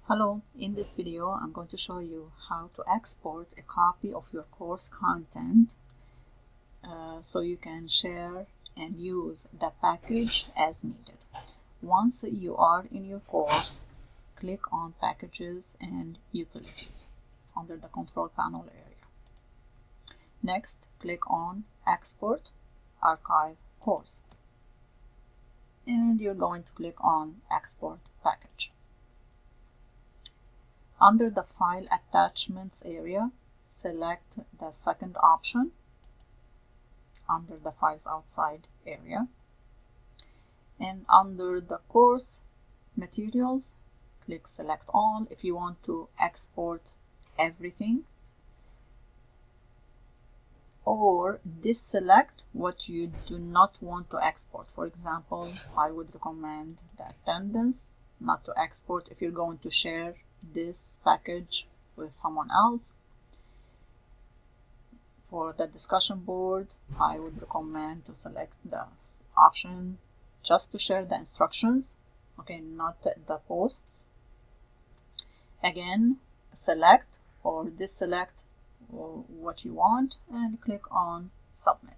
Hello, in this video I'm going to show you how to export a copy of your course content so you can share and use the package as needed. Once you are in your course, click on Packages and Utilities under the control panel area. Next, click on Export Archive Course and you're going to click on Export Package. Under the File Attachments area, select the second option under the Files Outside area. And under the Course Materials, click Select All if you want to export everything, or deselect what you do not want to export. For example, I would recommend the attendance not to export if you're going to share this package with someone else. For the discussion board, I would recommend to select the option just to share the instructions, okay, not the posts. Again, select or deselect what you want and click on Submit.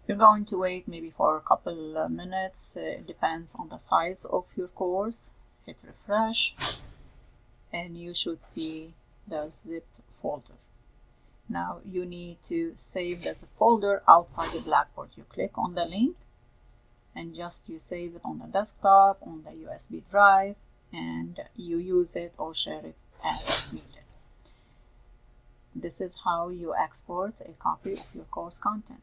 You're going to wait maybe for a couple minutes. It depends on the size of your course. Hit refresh and you should see the zipped folder. Now you need to save the zip folder outside the Blackboard. You click on the link and just you save it on the desktop, on the USB drive, and you use it or share it as needed. This is how you export a copy of your course content.